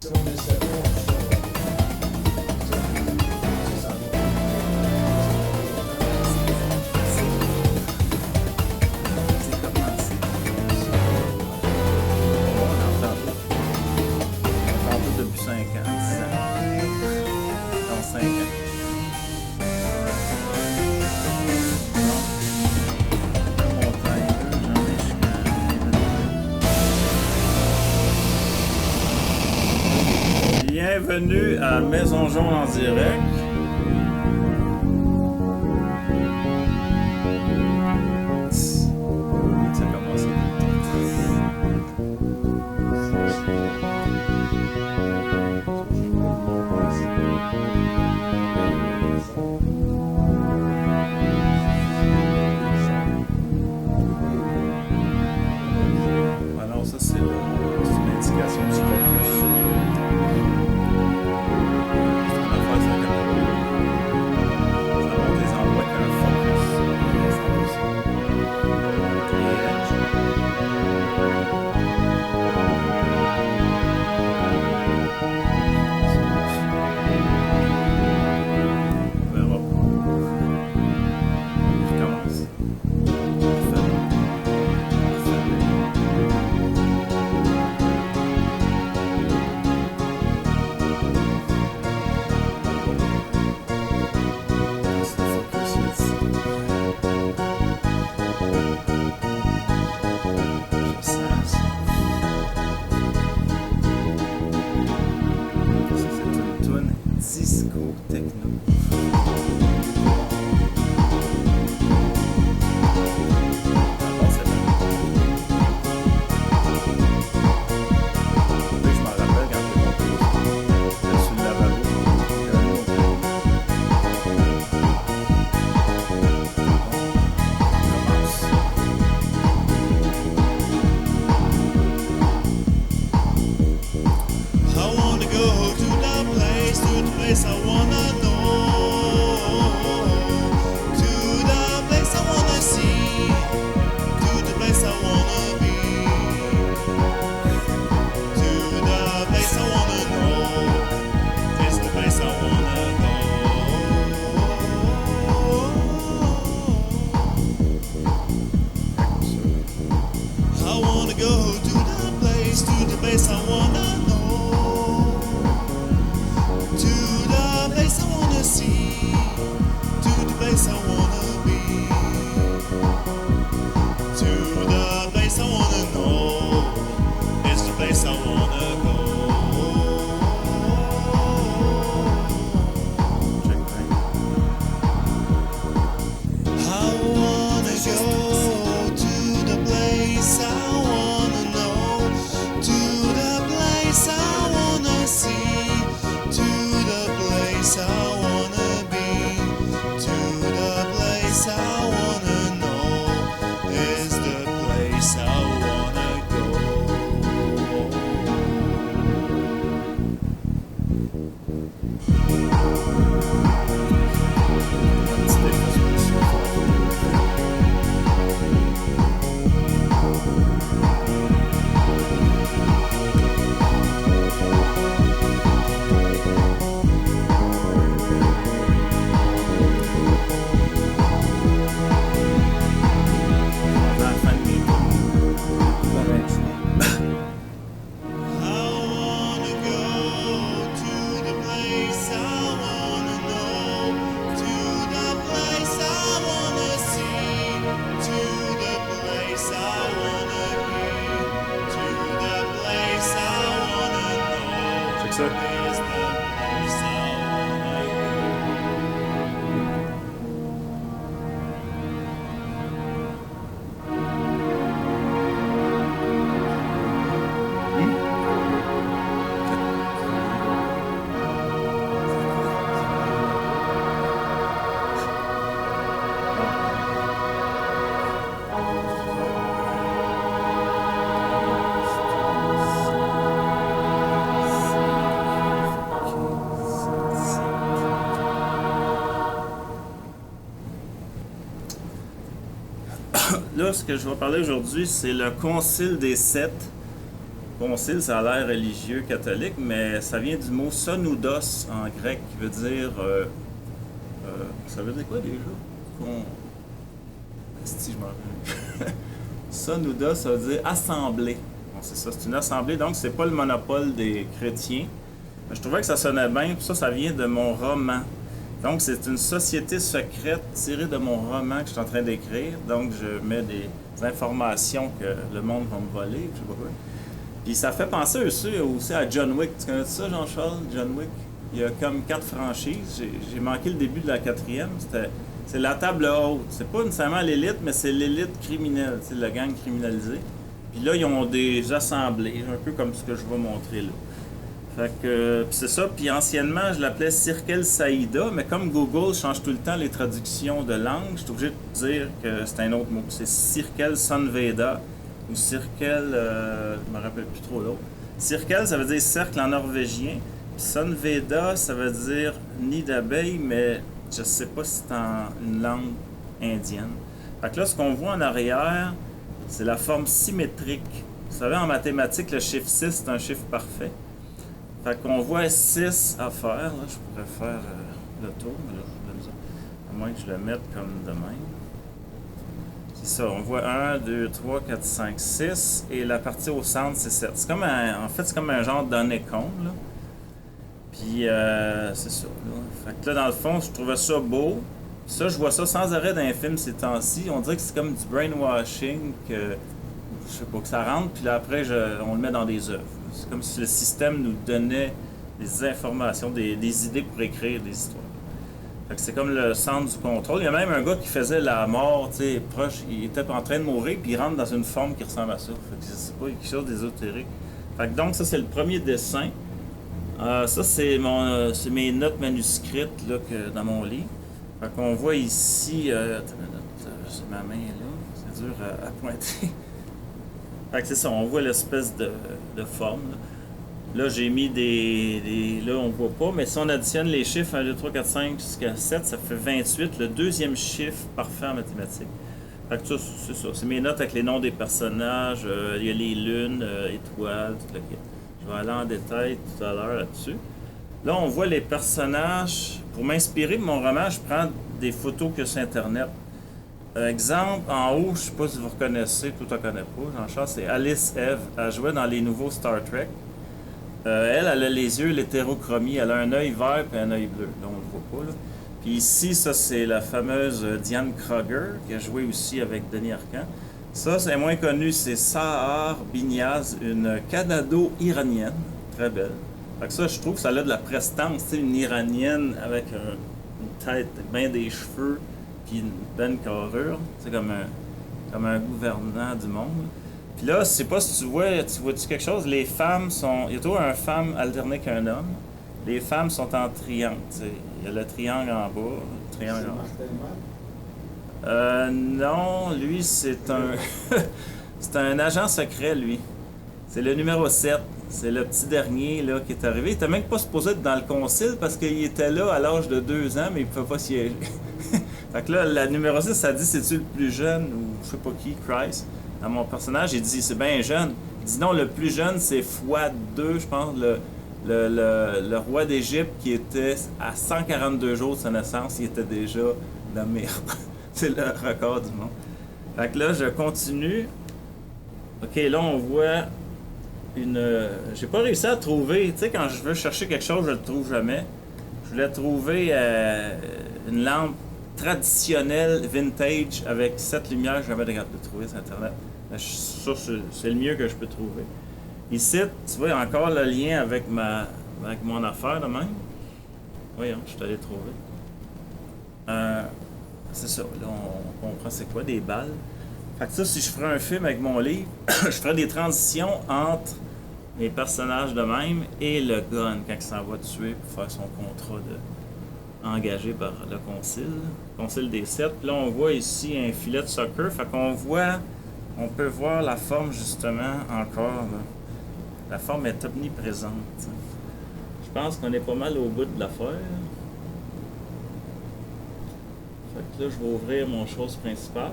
Depuis 5 ans, 10 ans, dans 5 ans. Bienvenue à Maison Jaune en direct. Ça commence. Alors ça c'est une indication du focus. Disco techno. Là, ce que je vais parler aujourd'hui, c'est le Concile des Sept. concile, ça a l'air religieux catholique, mais ça vient du mot sonoudos en grec, qui veut dire. Ça veut dire quoi déjà? Si je m'en rappelle. Sonoudos, ça veut dire assemblée. Bon, c'est ça, c'est une assemblée, donc c'est pas le monopole des chrétiens. Mais je trouvais que ça sonnait bien, puis ça vient de mon roman. Donc c'est une société secrète tirée de mon roman que je suis en train d'écrire. Donc je mets des informations que le monde va me voler, je sais pas quoi. Puis ça fait penser aussi à John Wick. Tu connais ça, Jean-Charles, John Wick? Il y a comme 4 franchises. J'ai manqué le début de la 4e. C'est la table haute. C'est pas nécessairement l'élite, mais c'est l'élite criminelle, c'est la gang criminalisée. Puis là, ils ont des assemblées, un peu comme ce que je vais montrer là. Fait que c'est ça. Puis anciennement, je l'appelais Cirkel Saïda, mais comme Google change tout le temps les traductions de langue, je suis obligé de dire que c'est un autre mot. C'est Cirkel Sanveda ou Cirkel, je me rappelle plus trop l'autre. Cirkel, ça veut dire cercle en norvégien. Puis Sanveda, ça veut dire nid d'abeille, mais je sais pas si c'est en une langue indienne. Fait que là, ce qu'on voit en arrière, c'est la forme symétrique. Vous savez, en mathématiques, le chiffre 6, c'est un chiffre parfait. Fait qu'on voit 6 à faire. Là, je pourrais faire le tour, mais là, à moins que je le mette comme de même. C'est ça, on voit 1, 2, 3, 4, 5, 6, et la partie au centre, c'est 7. C'est comme en fait, c'est comme un genre d'honeycomb, là. Puis, c'est ça, là. Fait que là, dans le fond, je trouvais ça beau. Ça, je vois ça sans arrêt dans les films ces temps-ci. On dirait que c'est comme du brainwashing, que, je sais pas, que ça rentre, puis là, après, on le met dans des œuvres. C'est comme si le système nous donnait des informations, des idées pour écrire des histoires. Fait que c'est comme le centre du contrôle. Il y a même un gars qui faisait la mort, tu sais, proche. Il était en train de mourir, puis il rentre dans une forme qui ressemble à ça. Fait que c'est pas quelque chose d'ésotérique. Fait que donc, ça, c'est le premier dessin. Ça, c'est mes notes manuscrites là, dans mon livre. Fait qu'on voit ici, c'est ma main là, c'est dur à pointer. Fait que c'est ça, on voit l'espèce de forme. Là, j'ai mis là, on voit pas, mais si on additionne les chiffres 1, 2, 3, 4, 5 jusqu'à 7, ça fait 28, le deuxième chiffre parfait en mathématiques. Fait que ça, c'est ça. C'est mes notes avec les noms des personnages, il y a les lunes, étoiles, tout le kit. Je vais aller en détail tout à l'heure là-dessus. Là, on voit les personnages. Pour m'inspirer de mon roman, je prends des photos que sur Internet. Exemple, en haut, je ne sais pas si vous reconnaissez, tout ne connaît pas, Jean-Charles, c'est Alice Eve. Elle jouait dans les nouveaux Star Trek. Elle a les yeux, l'hétérochromie. Elle a un œil vert et un œil bleu. Là, on ne le voit pas. Là. Puis ici, ça, c'est la fameuse Diane Kruger, qui a joué aussi avec Denis Arcand. Ça, c'est moins connu, c'est Sahar Binyaz, une Canado-iranienne, très belle. Fait que ça, je trouve que ça a de la prestance, tu sais, une Iranienne avec une tête, bien des cheveux, puis une bonne carrure. C'est comme un gouvernant du monde. Puis là, je sais pas si tu vois-tu quelque chose? Les femmes sont... Il y a toujours une femme alternée qu'un homme. Les femmes sont en triangle, tu sais. Il y a le triangle en bas, le triangle en haut. Non, lui, c'est un... c'est un agent secret, lui. C'est le numéro 7. C'est le petit dernier là, qui est arrivé. Il n'était même pas supposé être dans le concile parce qu'il était là à l'âge de 2 ans, mais il ne pouvait pas siéger. Fait que là, la numéro 6, ça dit c'est-tu le plus jeune ou je sais pas qui, Christ. Dans mon personnage, il dit c'est bien jeune. Il dit non, le plus jeune, c'est Fouad II, je pense, le roi d'Égypte qui était à 142 jours de sa naissance, il était déjà nommé. C'est le record du monde. Fait que là, je continue. OK, là, on voit j'ai pas réussi à trouver. Tu sais, quand je veux chercher quelque chose, je le trouve jamais. Je voulais trouver une lampe traditionnelle, vintage, avec 7 lumières. Je jamais de trouver sur Internet. Ça, c'est le mieux que je peux trouver. Ici, tu vois, il y a encore le lien avec mon affaire de même. Voyons, je suis allé trouver. C'est ça, là, on comprend c'est quoi, des balles. Fait que ça, si je ferais un film avec mon livre, je ferais des transitions entre les personnages de même et le gun quand il s'en va tuer pour faire son contrat engagé par le concile des 7. Puis là, on voit ici un filet de soccer. Fait qu'on peut voir la forme justement encore. Là. La forme est omniprésente. T'sais. Je pense qu'on est pas mal au bout de l'affaire. Fait que là, je vais ouvrir mon chose principale.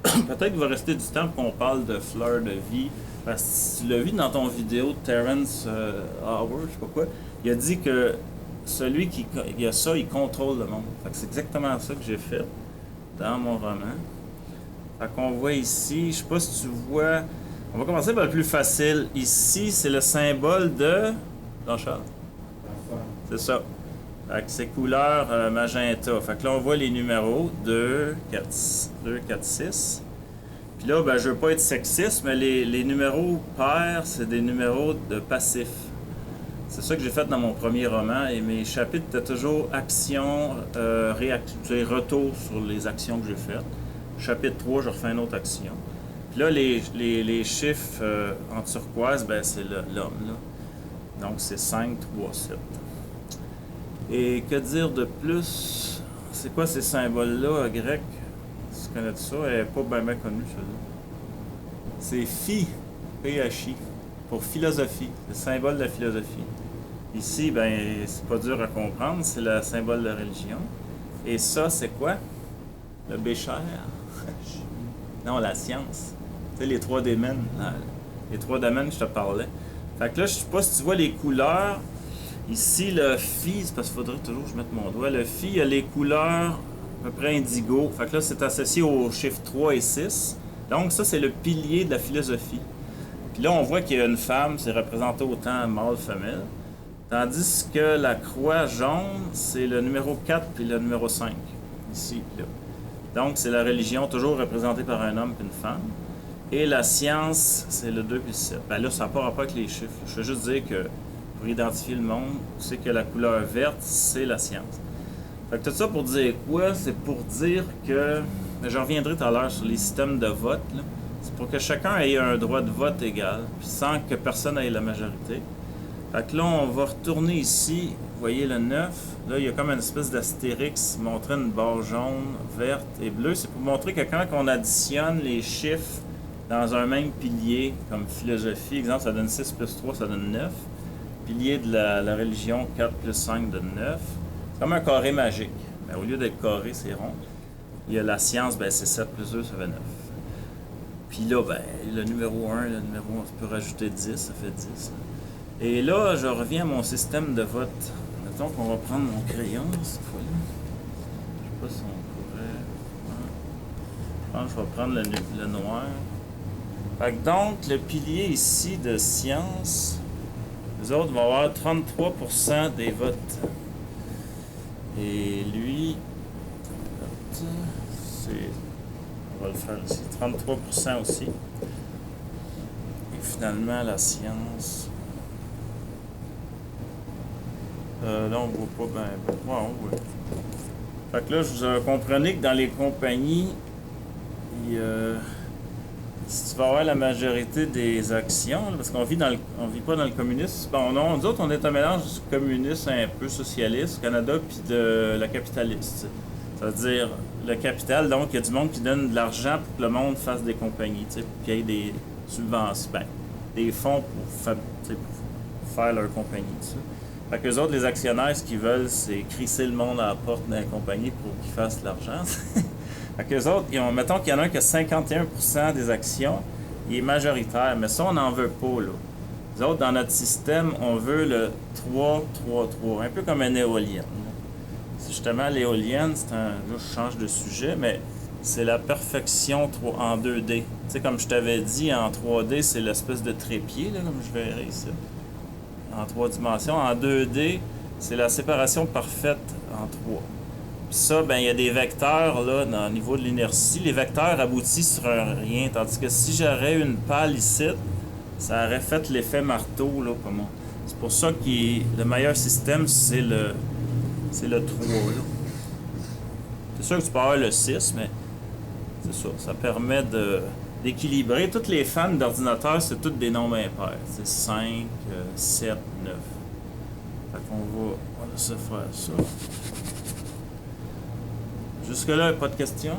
Peut-être qu'il va rester du temps pour qu'on parle de fleurs de vie, Parce que tu l'as vu dans ton vidéo de Terrence Howard, je sais pas quoi, il a dit que celui qui a ça, il contrôle le monde. Fait que c'est exactement ça que j'ai fait dans mon roman. Fait qu'on voit ici, je sais pas si tu vois, on va commencer par le plus facile. Ici, c'est le symbole de... Jean-Charles? C'est ça. Fait que c'est couleur magenta. Fait que là, on voit les numéros 2, 4, 6. Puis là, ben, je veux pas être sexiste, mais les numéros pairs, c'est des numéros de passif. C'est ça que j'ai fait dans mon premier roman. Et mes chapitres étaient toujours action, retour sur les actions que j'ai faites. Chapitre 3, je refais une autre action. Puis là, les chiffres en turquoise, ben, c'est l'homme. Donc, c'est 5, 3, 7. Et que dire de plus? C'est quoi ces symboles-là, grec? Tu connais ça? Elle n'est pas bien connue, celle-là. C'est phi, P-H-I, pour philosophie. C'est le symbole de la philosophie. Ici, ben, c'est pas dur à comprendre, c'est le symbole de la religion. Et ça, c'est quoi? Le bécher. Non, la science. Tu sais, les 3 domaines. Les 3 domaines que je te parlais. Fait que là, je sais pas si tu vois les couleurs. Ici, le phi, c'est parce qu'il faudrait toujours que je mette mon doigt. Le phi, il y a les couleurs à peu près indigo. Fait que là, c'est associé aux chiffres 3 et 6. Donc, ça, c'est le pilier de la philosophie. Puis là, on voit qu'il y a une femme, c'est représenté autant mâle-femelle. Tandis que la croix jaune, c'est le numéro 4 puis le numéro 5. Ici, là. Donc, c'est la religion, toujours représentée par un homme et une femme. Et la science, c'est le 2 puis le 7. Ben là, ça n'a pas rapport avec les chiffres. Je veux juste dire que pour identifier le monde, tu sais que la couleur verte, c'est la science. Fait que tout ça pour dire quoi? C'est pour dire que... J'en reviendrai tout à l'heure sur les systèmes de vote. C'est pour que chacun ait un droit de vote égal, puis sans que personne ait la majorité. Fait que là, on va retourner ici. Vous voyez le 9. Là, il y a comme une espèce d'astérix montrant une barre jaune, verte et bleue. C'est pour montrer que quand on additionne les chiffres dans un même pilier, comme philosophie, exemple, ça donne 6 plus 3, ça donne 9. Pilier de la religion, 4 plus 5 donne 9. C'est comme un carré magique. Mais au lieu d'être carré, c'est rond. Il y a la science, ben, c'est 7 plus 2, ça fait 9. Puis là, ben, le numéro 1, le numéro 1, tu peux rajouter 10, ça fait 10. Et là, je reviens à mon système de vote. Mettons qu'on va prendre mon crayon, cette fois-là. Je sais pas si on pourrait... Je pense que je vais prendre le noir. Fait que donc, le pilier ici de science, les autres vont avoir 33% des votes. Et lui, on va le faire ici, 33% aussi. Et finalement, la science... là, on voit pas bien. Ouais, on voit. Fait que là, vous comprenez que dans les compagnies, si tu vas avoir la majorité des actions, là, parce qu'on vit vit pas dans le communisme. Bon, non, nous autres, on est un mélange du communisme un peu socialiste au Canada, puis de la capitaliste. C'est-à-dire le capital, donc il y a du monde qui donne de l'argent pour que le monde fasse des compagnies, pour qu'il y ait des subventions, des fonds pour faire leur compagnie. T'sais. Fait que les autres, les actionnaires, ce qu'ils veulent, c'est crisser le monde à la porte de la compagnie pour qu'ils fassent de l'argent. Fait que les autres, mettons qu'il y en a un qui a 51% des actions, il est majoritaire, mais ça, on n'en veut pas, là. Les autres, dans notre système, on veut le 3-3-3, un peu comme une éolienne. C'est justement l'éolienne, là, je change de sujet, mais c'est la perfection en 2D. Tu sais, comme je t'avais dit, en 3D, c'est l'espèce de trépied, là, comme je verrai ici. En 3 dimensions. En 2D, c'est la séparation parfaite en 3. Puis ça, ben il y a des vecteurs là, au niveau de l'inertie. Les vecteurs aboutissent sur un rien. Tandis que si j'aurais une pale ici, ça aurait fait l'effet marteau. Là, c'est pour ça que le meilleur système, c'est le 3. Là. C'est sûr que tu peux avoir le 6, mais c'est ça. Ça permet d'équilibrer. Toutes les fans d'ordinateur, c'est toutes des nombres impairs. C'est 5, 7, 9. Fait qu'on va laisser faire ça. Jusque-là, pas de questions.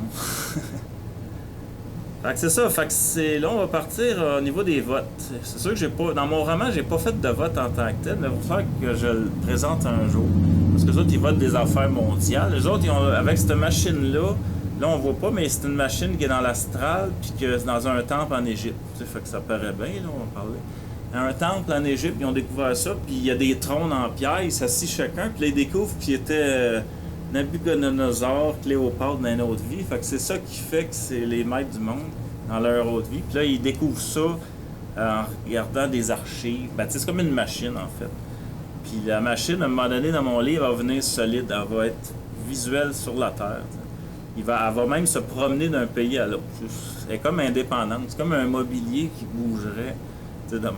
Fait que c'est ça. Fait que là, on va partir au niveau des votes. C'est sûr que j'ai pas. Dans mon roman, j'ai pas fait de vote en tant que tel, mais il va falloir que je le présente un jour. Parce que les autres, ils votent des affaires mondiales. Les autres, avec cette machine-là, Là, on voit pas, mais c'est une machine qui est dans l'astral, puis que c'est dans un temple en Égypte. Tu sais, fait que ça paraît bien, là, on va parler. Un temple en Égypte, ils ont découvert ça, puis il y a des trônes en pierre, ils s'assient chacun, puis là, ils découvrent qu'il était Nabucodonosor, Cléopâtre dans une autre vie. Fait que c'est ça qui fait que c'est les maîtres du monde dans leur autre vie. Puis là, ils découvrent ça en regardant des archives. Ben, c'est comme une machine, en fait. Puis la machine, à un moment donné, dans mon livre, elle va venir solide. Elle va être visuelle sur la Terre. Elle va même se promener d'un pays à l'autre. Elle est comme indépendante. C'est comme un mobilier qui bougerait. Tu sais, demain.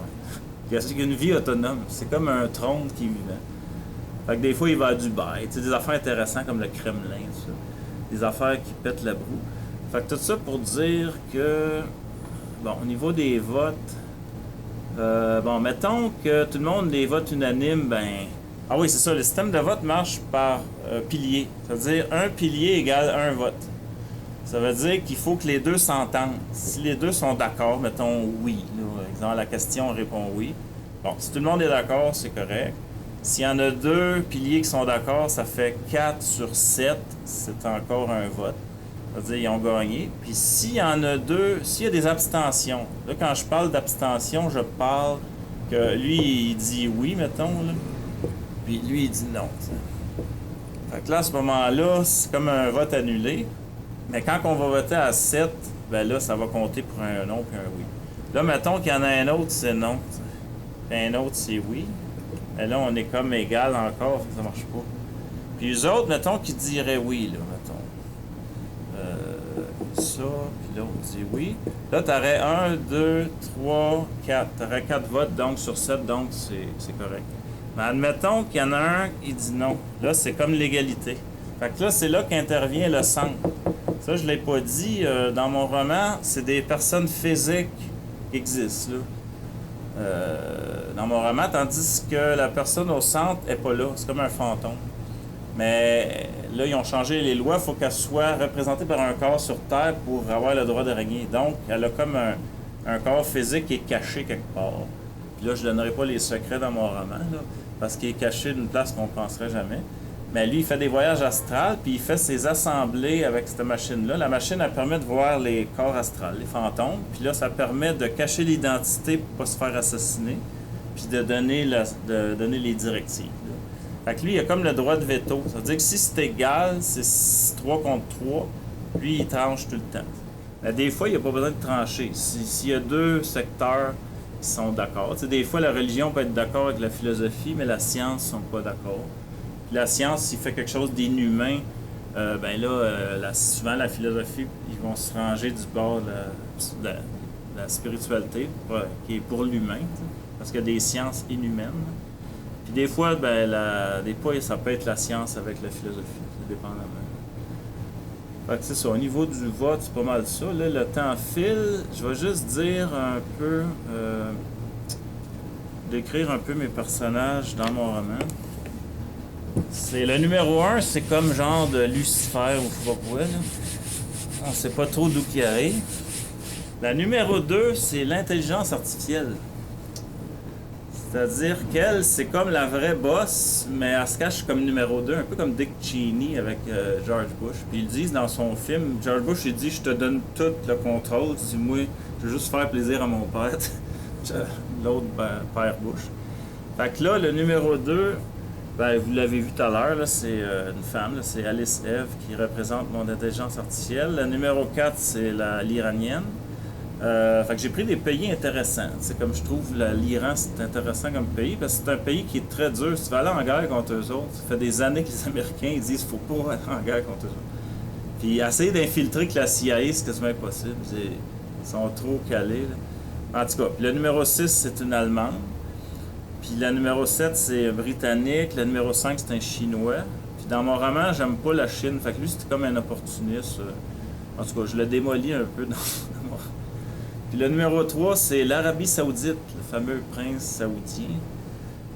C'est une vie autonome. C'est comme un trône qui est vivant. Fait que des fois, il va à Dubaï. Tu sais, des affaires intéressantes comme le Kremlin, ça. Des affaires qui pètent la broue. Fait que tout ça pour dire que, bon, au niveau des votes, bon, mettons que tout le monde les vote unanimes, ben... Ah oui, c'est ça, le système de vote marche par pilier. C'est-à-dire, un pilier égale un vote. Ça veut dire qu'il faut que les deux s'entendent. Si les deux sont d'accord, mettons oui. Là, par exemple, la question répond oui. Bon, si tout le monde est d'accord, c'est correct. S'il y en a deux piliers qui sont d'accord, ça fait 4 sur 7, c'est encore un vote. C'est-à-dire qu'ils ont gagné. Puis s'il y en a deux, s'il y a des abstentions, là quand je parle d'abstention, je parle que lui, il dit oui, mettons, là, puis lui, il dit non. T'sais. Fait que là, à ce moment-là, c'est comme un vote annulé. Mais quand on va voter à 7, ben là, ça va compter pour un non puis un oui. Là, mettons qu'il y en a un autre, c'est non. Puis un autre, c'est oui. Et là, on est comme égal encore, ça marche pas. Puis les autres, mettons, qui diraient oui, là, mettons. Ça, puis l'autre dit oui. Là, t'aurais 1, 2, 3, 4. T'aurais 4 votes, donc sur 7, donc c'est correct. Mais admettons qu'il y en a un qui dit non. Là, c'est comme l'égalité. Fait que là, c'est là qu'intervient le centre. Ça, je l'ai pas dit. Dans mon roman, c'est des personnes physiques qui existent, là. Dans mon roman, tandis que la personne au centre est pas là. C'est comme un fantôme. Mais là, ils ont changé les lois. Il faut qu'elle soit représentée par un corps sur Terre pour avoir le droit de régner. Donc, elle a comme un corps physique qui est caché quelque part. Puis là, je ne donnerai pas les secrets dans mon roman, là, parce qu'il est caché d'une place qu'on ne penserait jamais. Mais lui, il fait des voyages astrales, puis il fait ses assemblées avec cette machine-là. La machine, elle permet de voir les corps astrales, les fantômes. Puis là, ça permet de cacher l'identité pour ne pas se faire assassiner, puis de donner les directives. Fait que lui, il a comme le droit de veto. Ça veut dire que si c'est égal, c'est 3 contre 3, lui, il tranche tout le temps. Mais des fois, il n'y a pas besoin de trancher. S'il y a deux secteurs qui sont d'accord, tu sais, des fois, la religion peut être d'accord avec la philosophie, mais la science ne sont pas d'accord. Puis la science, s'il fait quelque chose d'inhumain, ben là, souvent, la philosophie, ils vont se ranger du bord de la spiritualité, qui est pour l'humain, parce qu'il y a des sciences inhumaines. Puis des fois, des fois, ça peut être la science avec la philosophie, ça dépendamment. Fait que c'est ça, au niveau du vote, c'est pas mal ça. Là, le temps file, je vais juste dire un peu, décrire un peu mes personnages dans mon roman. C'est le numéro 1, c'est comme genre de Lucifer ou je sais pas quoi, là. On sait pas trop d'où il arrive. La numéro 2, c'est l'intelligence artificielle. C'est-à-dire qu'elle, c'est comme la vraie boss, mais elle se cache comme numéro 2, un peu comme Dick Cheney avec George Bush. Puis ils disent dans son film, George Bush, il dit « Je te donne tout le contrôle, dis moi, je veux juste faire plaisir à mon père. » L'autre, père Bush. Fait que là, le numéro 2, vous l'avez vu tout à l'heure, c'est une femme, c'est Alice Eve qui représente mon intelligence artificielle. Le numéro 4, c'est l'Iranienne. Fait que j'ai pris des pays intéressants. C'est comme je trouve l'Iran, c'est intéressant comme pays parce que c'est un pays qui est très dur. Si tu vas aller en guerre contre eux autres, ça fait des années que les Américains ils disent qu'il ne faut pas aller en guerre contre eux autres. Puis essayer d'infiltrer que la CIA, c'est quasiment impossible. Ils sont trop calés. Là. En tout cas, puis le numéro 6, c'est une Allemande. Puis le numéro 7, c'est britannique. Le numéro 5, c'est un Chinois. Puis dans mon roman, j'aime pas la Chine. Fait que lui, c'était comme un opportuniste. En tout cas, je le démolis un peu dans mon roman. Puis le numéro 3, c'est l'Arabie Saoudite, le fameux prince saoudien.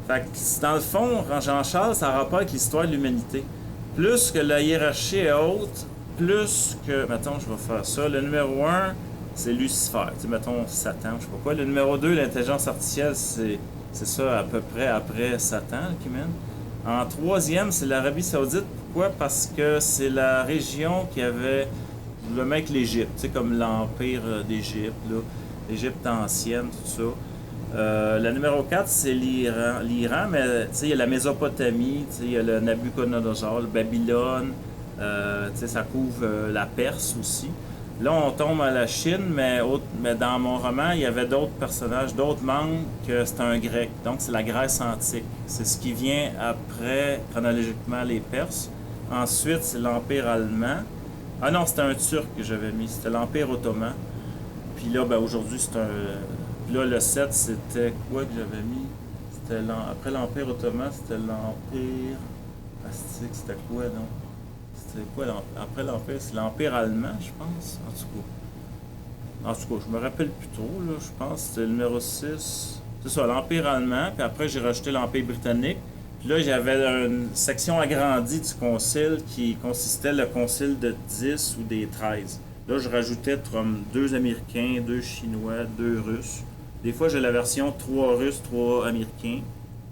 Fait que dans le fond, Jean-Charles, ça a rapport avec l'histoire de l'humanité. Plus que la hiérarchie est haute, plus que, mettons, je vais faire ça. Le numéro 1, c'est Lucifer, tu sais, mettons Satan, je sais pas quoi. Le numéro 2, l'intelligence artificielle, c'est ça à peu près après Satan qui mène. En troisième, c'est l'Arabie Saoudite. Pourquoi? Parce que c'est la région qui avait le même avec l'Égypte, tu sais, comme l'Empire d'Égypte, là, l'Égypte ancienne, tout ça. La numéro 4, c'est l'Iran. L'Iran, mais tu sais, il y a la Mésopotamie, tu sais, il y a le Nabucodonosor, le Babylone, tu sais, ça couvre la Perse aussi. Là, on tombe à la Chine, mais dans mon roman, il y avait d'autres personnages, d'autres membres que c'est un grec. Donc, c'est la Grèce antique. C'est ce qui vient après, chronologiquement, les Perses. Ensuite, c'est l'Empire allemand. Ah non, c'était un Turc que j'avais mis. C'était l'Empire ottoman. Puis là, ben, aujourd'hui, c'est un... Puis là, le 7, c'était quoi que j'avais mis? C'était après l'Empire ottoman, c'était l'Empire... Astique, c'était quoi, non? C'était quoi, après l'Empire? C'est l'Empire allemand, je pense, en tout cas, je me rappelle plus trop, là, je pense que c'était le numéro 6. C'est ça, l'Empire allemand, puis après, j'ai rajouté l'Empire britannique. Puis là, j'avais une section agrandie du concile qui consistait le concile de 10 ou des 13. Là, je rajoutais comme 2 Américains, 2 Chinois, 2 Russes. Des fois, j'ai la version 3 Russes, 3 Américains, tu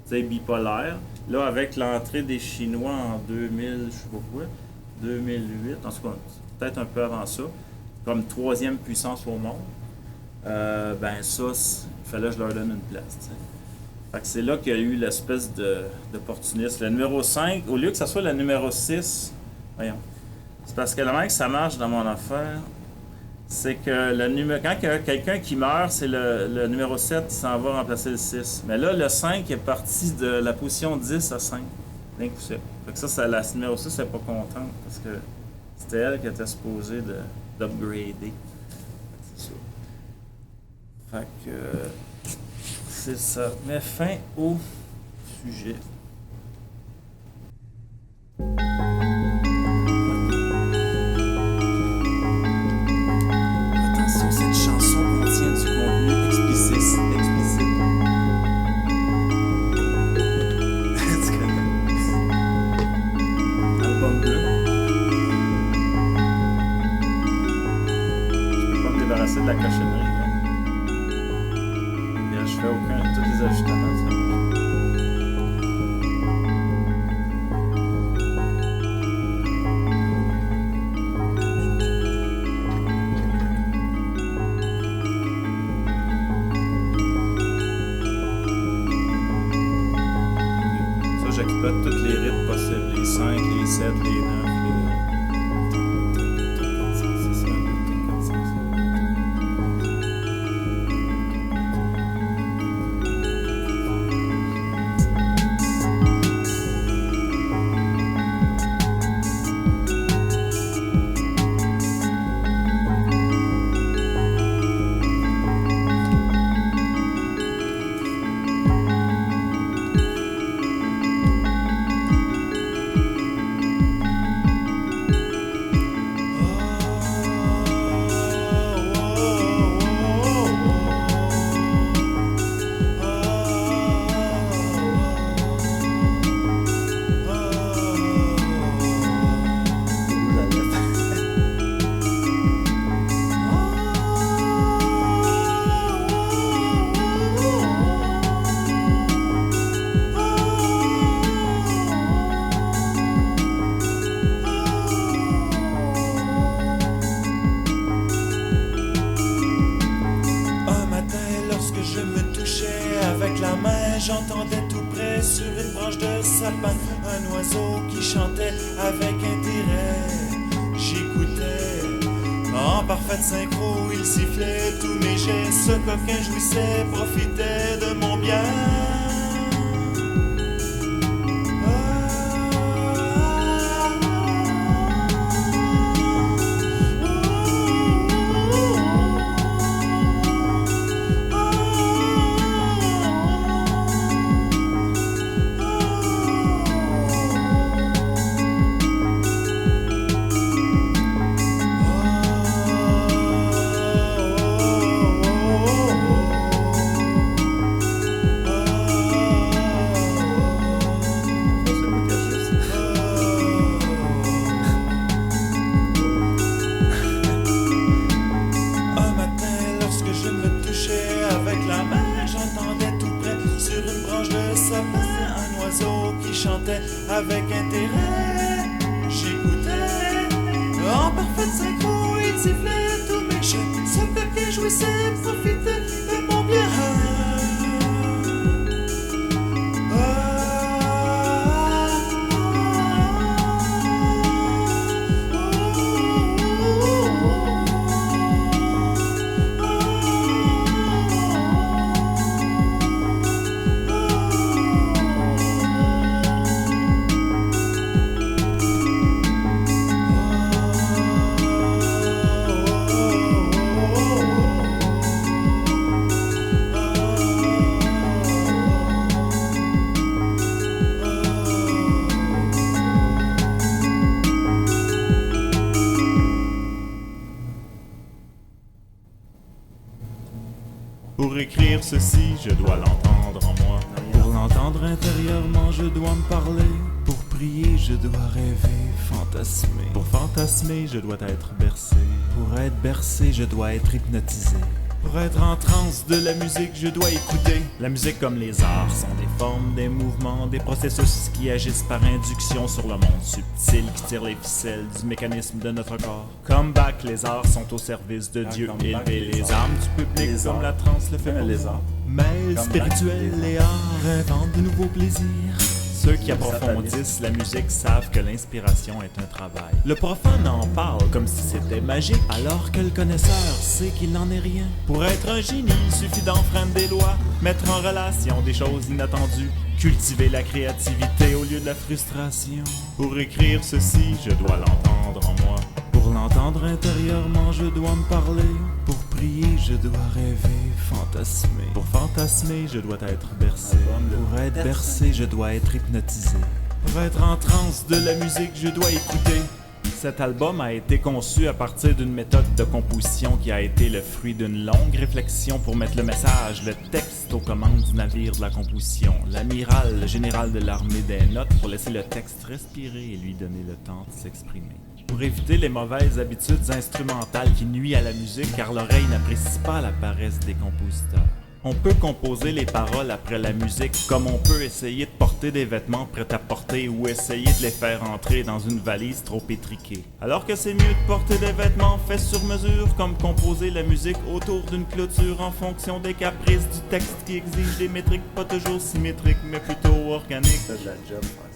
sais, bipolaire. Là, avec l'entrée des Chinois en 2000, je sais pas quoi, 2008, en tout cas, peut-être un peu avant ça, comme 3e puissance au monde, ben ça, il fallait que je leur donne une place, tu sais. Fait que c'est là qu'il y a eu l'espèce d'opportunisme. Le numéro 5, au lieu que ça soit le numéro 6, voyons, c'est parce que le mec, ça marche dans mon affaire, c'est que quand il y a quelqu'un qui meurt, c'est le numéro 7 qui s'en va remplacer le 6. Mais là, le 5 est parti de la position 10 à 5. D'un coup, fait que ça, la numéro 6 n'est pas contente parce que c'était elle qui était supposée d'upgrader. C'est ça. Fait que c'est ça. Mais fin au sujet. Attention, cette chanson contient du contenu explicite. Album bleu. Je peux pas me débarrasser de la cochonnerie. Je fais tous les ajustements. Ça. Ça, j'exploite tous les rythmes possibles. Les 5, les 7, les 9, J'entendais tout près sur une branche de sapin un oiseau qui chantait avec intérêt. J'écoutais en parfaite synchro, il sifflait tous mes gestes. Ce coquin jouissait, profitait de mon bien. Avec intérêt, j'écoutais en parfaite synchro. laisser profiter de mon bien. Pour écrire ceci, je dois l'entendre en moi. Pour l'entendre intérieurement, je dois me parler. Pour prier, je dois rêver, fantasmer. Pour fantasmer, je dois être bercé. Pour être bercé, je dois être hypnotisé. Pour être en transe de la musique, je dois écouter. La musique comme les arts sont des formes, des mouvements, des processus qui agissent par induction sur le monde subtil, qui tire les ficelles du mécanisme de notre corps. Comme Bach, les arts sont au service de Dieu. Élever les âmes du public comme la transe le fait pour les arts. Mais spirituel et arts inventent de nouveaux plaisirs. Ceux qui approfondissent la musique savent que l'inspiration est un travail. Le profane en parle comme si c'était magique, alors que le connaisseur sait qu'il n'en est rien. Pour être un génie, il suffit d'enfreindre des lois, mettre en relation des choses inattendues, cultiver la créativité au lieu de la frustration. Pour écrire ceci, je dois l'entendre en moi. Pour l'entendre intérieurement, je dois me parler. Pour prier, je dois rêver, fantasmer. Pour fantasmer, je dois être bercé. Pour être bercé, je dois être hypnotisé. Pour être en transe de la musique, je dois écouter. Cet album a été conçu à partir d'une méthode de composition qui a été le fruit d'une longue réflexion pour mettre le message, le texte aux commandes du navire de la composition. L'amiral, le général de l'armée des notes pour laisser le texte respirer et lui donner le temps de s'exprimer. Pour éviter les mauvaises habitudes instrumentales qui nuisent à la musique car l'oreille n'apprécie pas la paresse des compositeurs. On peut composer les paroles après la musique comme on peut essayer de porter des vêtements prêts à porter ou essayer de les faire entrer dans une valise trop étriquée. Alors que c'est mieux de porter des vêtements faits sur mesure comme composer la musique autour d'une clôture en fonction des caprices du texte qui exige des métriques pas toujours symétriques mais plutôt organiques.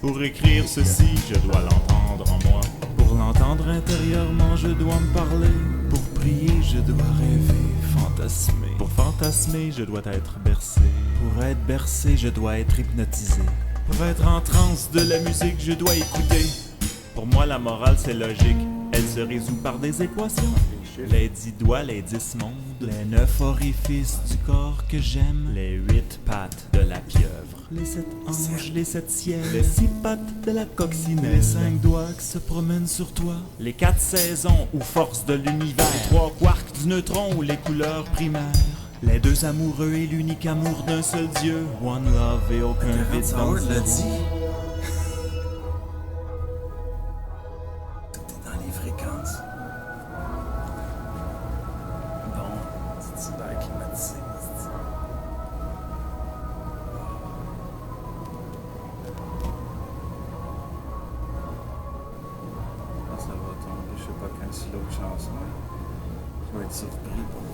Pour écrire ceci, je dois l'entendre en moi. Pour l'entendre intérieurement, je dois me parler. Pour prier, je dois rêver, fantasmer. Pour fantasmer, je dois être bercé. Pour être bercé, je dois être hypnotisé. Pour être en transe de la musique, je dois écouter. Pour moi, la morale, c'est logique. Elle se résout par des équations. Les 10 doigts, les 10 mondes, les 9 orifices du corps que j'aime, les 8 pattes de la pieuvre, les 7 anges, les 7 ciels, les 6 pattes de la coccinelle, les 5 doigts qui se promènent sur toi, les 4 saisons ou forces de l'univers, les 3 quarks du neutron ou les couleurs primaires, les 2 amoureux et l'unique amour d'un seul Dieu, one love et aucun vide dans le l'a dit. zéro. Tout est dans les fréquences. Bon, c'est hyper climatisé. Ça va tomber, je sais pas quand c'est l'autre chanson. Je vais être surpris pour.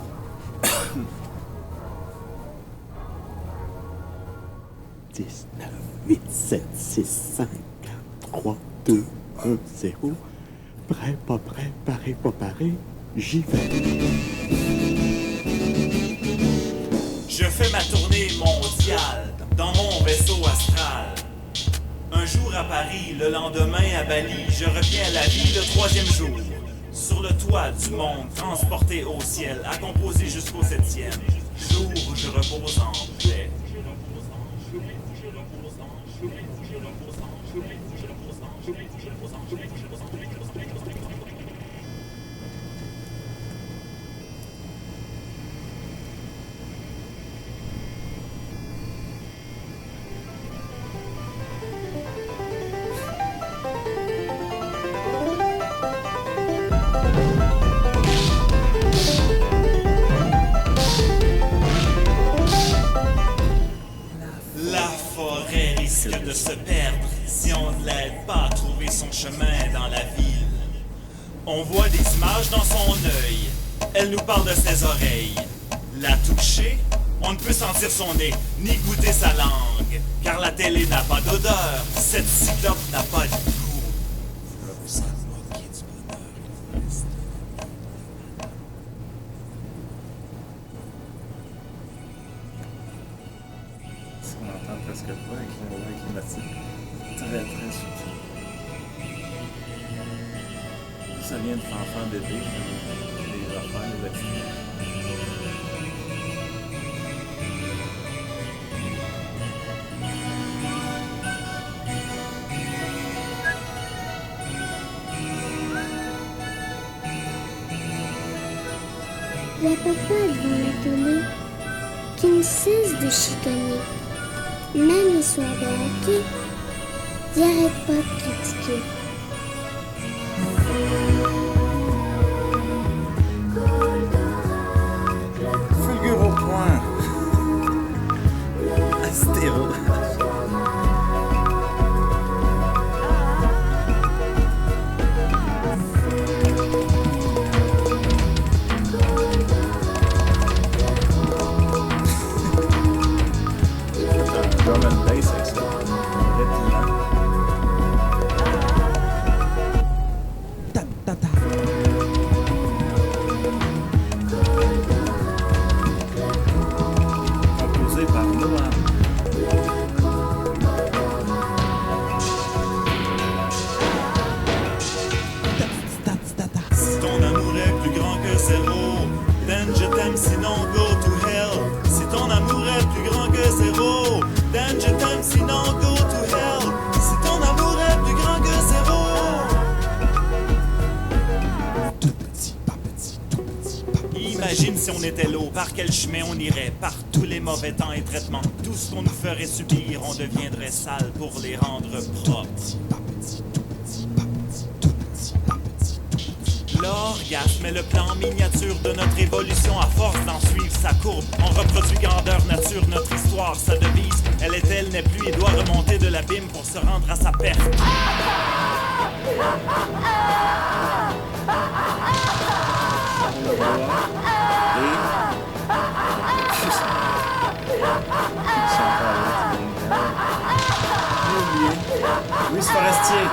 10, 9, 8, 7, 6, 5, 4, 3, 2, 1, 0. Prêt, pas prêt, paré, pas paré, j'y vais. Je fais ma tournée mondiale dans mon vaisseau astral. Un jour à Paris, le lendemain à Bali, je reviens à la vie le 3e jour. Sur le toit du monde, transporté au ciel, à composer jusqu'au 7e jour où je repose en paix. De se perdre si on ne l'aide pas à trouver son chemin dans la ville. On voit des images dans son œil, elle nous parle de ses oreilles. La toucher, on ne peut sentir son nez, ni goûter sa langue. Car la télé n'a pas d'odeur, cette cyclope n'a pas de goût. Vous en moquez du bonheur, il vous reste. On n'entend presque pas avec la climatique. Très très subtil. Ça vient de fanfare d'été, les affaires, les accidents. Il y a papa devant la télé qui ne cesse de chicaner. Même les soirs de hockey, il n'arrête pas de critiquer. Fulgure au point. Astéro. Drum and bass avec ça. Composé par Noam. Si ton amour est plus grand que zéro, then je t'aime, sinon go to hell. Si ton amour est plus grand que zéro, then je t'aime, sinon go to hell. Si ton amour est plus grand que zéro. Tout petit, pas petit, tout petit, pas petit. Imagine si on était l'eau, par quel chemin on irait, par tous les mauvais temps et traitements. Tout ce qu'on nous ferait subir, on deviendrait sale pour les rendre propres. L'orgasme est le plan miniature de notre évolution. À force d'en suivre sa courbe, on reproduit grandeur nature notre histoire. Sa devise, elle n'est plus et doit remonter de l'abîme pour se rendre à sa perte. Louis Forestier.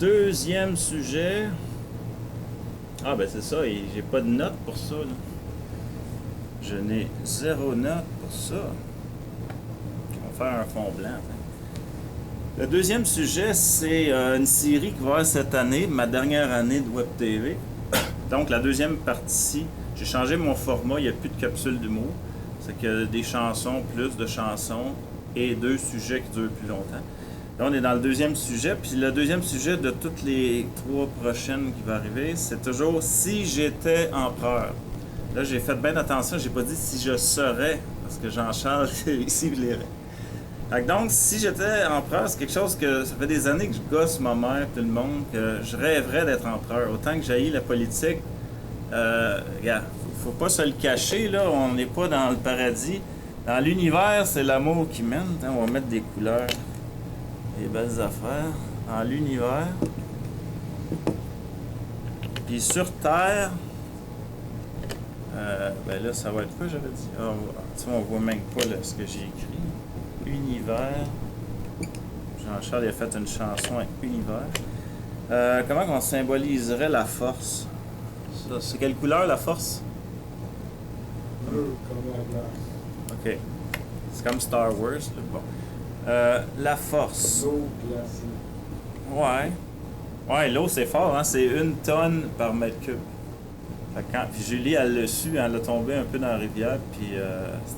Deuxième sujet. Ah ben c'est ça, et j'ai pas de note pour ça. Là. Je n'ai 0 note pour ça. On va faire un fond blanc. Hein. Le deuxième sujet, c'est une série qui va avoir cette année, ma dernière année de Web TV. Donc la deuxième partie, j'ai changé mon format, il n'y a plus de capsule d'humour. C'est que des chansons, plus de chansons et 2 sujets qui durent plus longtemps. Là, on est dans le deuxième sujet, puis le deuxième sujet de toutes les 3 prochaines qui vont arriver, c'est toujours « Si j'étais empereur ». Là, j'ai fait bien attention, j'ai pas dit « si je serais », parce que Jean-Charles, ici, il lirait. Donc, si j'étais empereur, c'est quelque chose que ça fait des années que je gosse ma mère, tout le monde, que je rêverais d'être empereur. Autant que j'haïs la politique, regarde, faut pas se le cacher, là, on n'est pas dans le paradis. Dans l'univers, c'est l'amour qui mène. Attends, on va mettre des couleurs. Des belles affaires dans l'univers. Puis sur Terre, ben là, ça va être quoi, j'avais dit? Ah, tu vois, on voit même pas là, ce que j'ai écrit. Univers. Jean-Charles a fait une chanson avec Univers. Comment on symboliserait la force? Ça, c'est quelle couleur, la force? Bleu, comme la glace. OK. C'est comme Star Wars, là. Bon. La force. L'eau glacée. Ouais. Ouais, l'eau, c'est fort, hein? C'est 1 tonne par mètre cube. Fait que puis Julie, elle l'a su, elle a tombé un peu dans la rivière, puis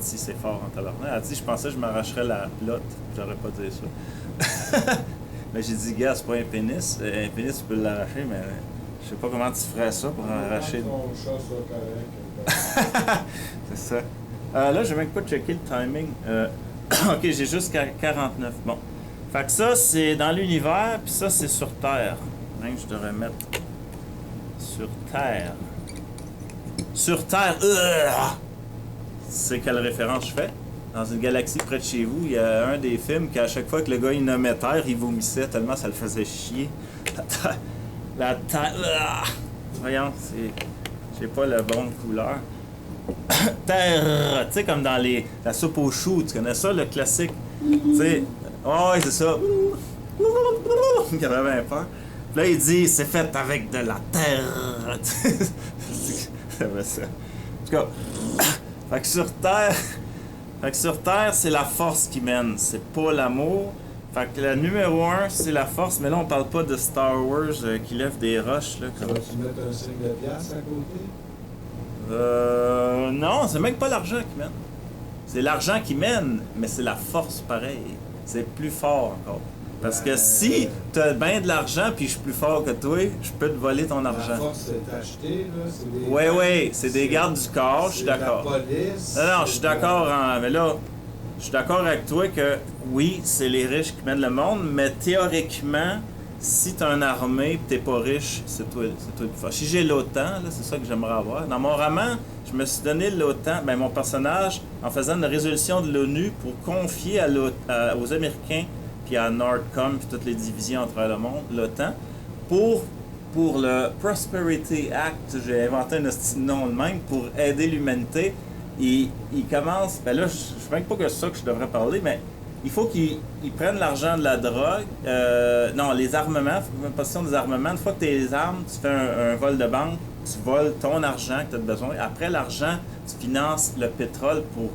si c'est fort en tabarnak. Elle a dit, je pensais que je m'arracherais la plotte. J'aurais pas dit ça. Mais j'ai dit, gars, c'est pas un pénis. Un pénis, tu peux l'arracher, mais je sais pas comment tu ferais ça pour arracher. Ton chat soit correct. C'est ça. Là, je vais même pas checker le timing. Ok, j'ai jusqu'à 49. Bon. Fait que ça, c'est dans l'univers, puis ça, c'est sur Terre. Hein, je devrais mettre sur Terre. Sur Terre. C'est quelle référence je fais? Dans une galaxie près de chez vous, il y a un des films qu'à chaque fois que le gars il nommait Terre, il vomissait tellement ça le faisait chier. La Terre. Voyons, j'ai pas la bonne couleur. Terre, tu sais, comme dans la soupe aux choux, tu connais ça, le classique? Tu sais, oh, ouais, c'est ça. Il avait bien peur. Puis là, il dit, c'est fait avec de la terre. J'avais ça. En tout cas, fait que sur Terre, c'est la force qui mène, c'est pas l'amour. Fait que le numéro 1, c'est la force, mais là, on parle pas de Star Wars qui lève des roches. Là, Ça va-tu mettre un signe de pièce à côté? Non, c'est même pas l'argent qui mène. C'est l'argent qui mène, mais c'est la force pareil. C'est plus fort encore. Parce que si t'as bien de l'argent puis je suis plus fort que toi, je peux te voler ton La argent. force, c'est acheté, là. C'est des Oui, c'est des gardes du corps, je suis d'accord. La police. Non, je suis d'accord. Mais là, je suis d'accord avec toi que oui, c'est les riches qui mènent le monde, mais théoriquement, si t'as une armée et t'es pas riche, c'est toi le plus fort. Si j'ai l'OTAN, là, c'est ça que j'aimerais avoir. Dans mon roman, je me suis donné l'OTAN, ben mon personnage, en faisant une résolution de l'ONU pour confier aux Américains puis à NORDCOM puis toutes les divisions à travers le monde, l'OTAN, pour le Prosperity Act, j'ai inventé un petit nom de même, pour aider l'humanité. Il commence, ben là, je ne sais même pas que c'est ça que je devrais parler, mais il faut qu'ils prennent l'argent de la drogue, non, les armements, une possession des armements. Une fois que tu as les armes, tu fais un vol de banque, tu voles ton argent que tu as besoin. Après l'argent, tu finances le pétrole pour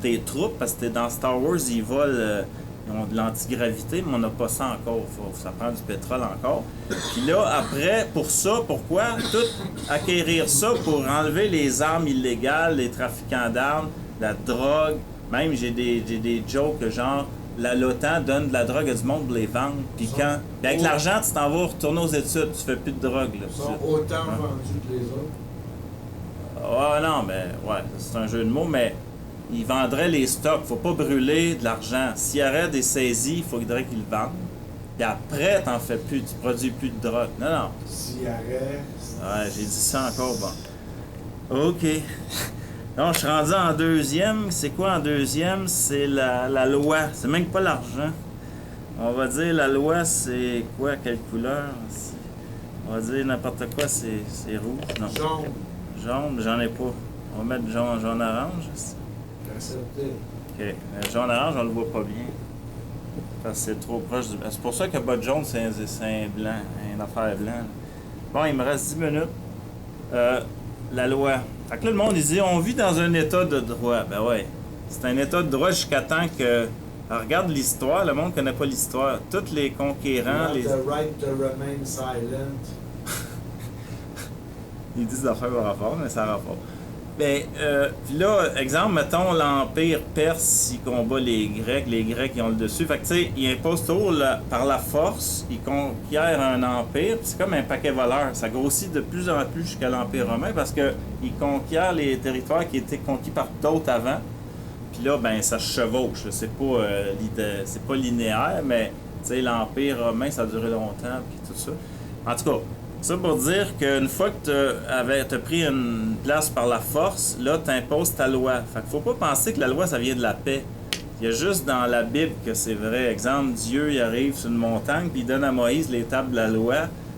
tes troupes, parce que dans Star Wars, ils volent, ils ont de l'antigravité, mais on n'a pas ça encore. Ça prend du pétrole encore. Puis là, après, pour ça, pourquoi? Tout acquérir ça pour enlever les armes illégales, les trafiquants d'armes, la drogue. Même, j'ai des jokes genre, l'OTAN donne de la drogue à du monde pour les vendre. Puis quand. Puis avec l'argent, tu t'en vas retourner aux études, tu fais plus de drogue. Là, Ils sont autant vendus que les autres. Ouais, non, mais ouais, c'est un jeu de mots, mais ils vendraient les stocks. Faut pas brûler de l'argent. S'il y aurait des saisies, il faudrait qu'ils le vendent. Puis après, t'en fais plus, tu produis plus de drogue. Non. S'il y aurait. Ouais, j'ai dit ça encore, bon. OK. Non, je suis rendu en deuxième. C'est quoi en deuxième? C'est la loi. C'est même pas l'argent. On va dire la loi, c'est quoi? Quelle couleur? On va dire n'importe quoi, c'est rouge. Non. Jaune. Jaune, j'en ai pas. On va mettre jaune-orange. Accepté. OK. Jaune-orange, on le voit pas bien. Parce que c'est trop proche du... C'est pour ça que bas de jaune, c'est un blanc, une affaire blanche. Bon, il me reste 10 minutes. La loi. Fait que là, le monde, il dit, on vit dans un état de droit. Ben ouais. C'est un état de droit jusqu'à temps que... Alors, regarde l'histoire, le monde connaît pas l'histoire. Tous les conquérants... You have the right to remain silent. Ils disent d'affaires par rapport, mais ça a rapport. Ben, puis là, exemple, mettons, l'Empire perse, il combat les Grecs ils ont le dessus. Fait que, tu sais, ils imposent toujours par la force, ils conquièrent un empire, puis c'est comme un paquet voleur. Ça grossit de plus en plus jusqu'à l'Empire romain parce qu'ils conquièrent les territoires qui étaient conquis par d'autres avant. Puis là, ben, ça se chevauche. C'est pas linéaire, mais, tu sais, l'Empire romain, ça a duré longtemps, puis tout ça. En tout cas, ça pour dire qu'une fois que tu as pris une place par la force, là, tu imposes ta loi. Fait qu'il faut pas penser que la loi, ça vient de la paix. Il y a juste dans la Bible que c'est vrai. Exemple, Dieu, il arrive sur une montagne, puis il donne à Moïse les tables de la loi.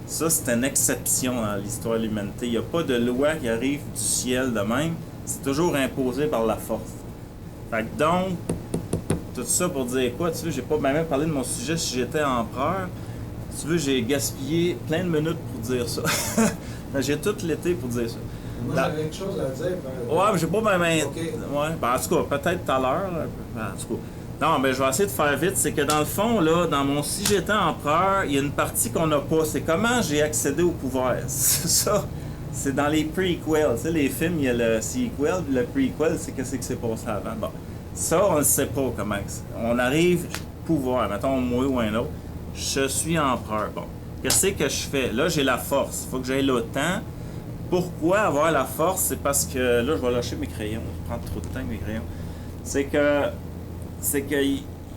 Ça, c'est une exception dans l'histoire de l'humanité. Il n'y a pas de loi qui arrive du ciel de même. C'est toujours imposé par la force. Fait que donc, tout ça pour dire quoi? Tu veux, j'ai pas même parlé de mon sujet si j'étais empereur. Tu veux, j'ai gaspillé plein de minutes pour dire ça. J'ai tout l'été pour dire ça. Moi, j'avais quelque chose à dire. Ouais, mais j'ai pas même... OK. Ouais, ben, en tout cas, peut-être tout à l'heure. En tout cas. Non, ben je vais essayer de faire vite. C'est que dans le fond, là, dans mon Si j'étais empereur, il y a une partie qu'on n'a pas. C'est comment j'ai accédé au pouvoir. C'est ça. C'est dans les prequels. Tu sais, les films, il y a le sequel, le prequel, c'est qu'est-ce qui s'est passé avant. Bon. Ça, on ne sait pas comment. On arrive au pouvoir. Mettons, moi ou un autre. Je suis empereur. Bon. Qu'est-ce que je fais? Là, j'ai la force. Il faut que j'aille l'OTAN. Pourquoi avoir la force? C'est parce que... Là, je vais lâcher mes crayons. Je prends trop de temps avec mes crayons. C'est que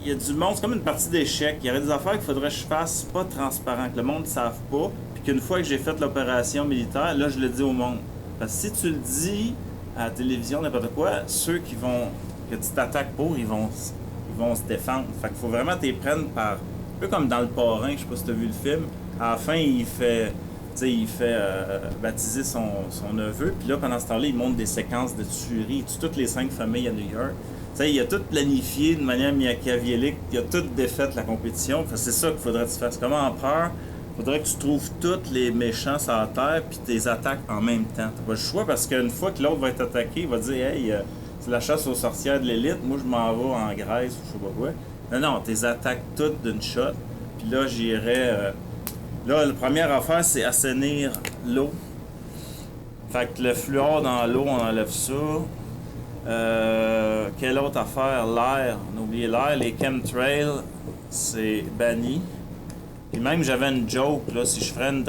il y a du monde... C'est comme une partie d'échecs. Il y aurait des affaires qu'il faudrait que je fasse pas transparent, que le monde ne sache pas. Puis qu'une fois que j'ai fait l'opération militaire, là, je le dis au monde. Parce que si tu le dis à la télévision, n'importe quoi, ceux qui vont... que tu t'attaques pour, ils vont se défendre. Fait qu'il faut vraiment t'y prendre par... Un peu comme dans Le Parrain, je sais pas si tu as vu le film. À la fin, il fait... Tu sais, il fait baptiser son neveu. Puis là, pendant ce temps-là, il montre des séquences de tueries. Il tue toutes les 5 familles à New York. Tu sais, il a tout planifié de manière machiavélique. Il a tout défait la compétition. Enfin, c'est ça qu'il faudrait que tu fasses. Comme empereur, il faudrait que tu trouves tous les méchants sur la terre puis tu les attaques en même temps. T'as pas le choix parce qu'une fois que l'autre va être attaqué, il va dire « Hey, c'est la chasse aux sorcières de l'élite. Moi, je m'en vais en Grèce ou je sais pas quoi. » Non, tu les attaques toutes d'une shot. Puis là, j'irais... Là, la première affaire, c'est assainir l'eau. Fait que le fluor dans l'eau, on enlève ça. Quelle autre affaire? L'air. On a oublié l'air. Les chemtrails, c'est banni. Puis même, j'avais une joke, là, si je ferais une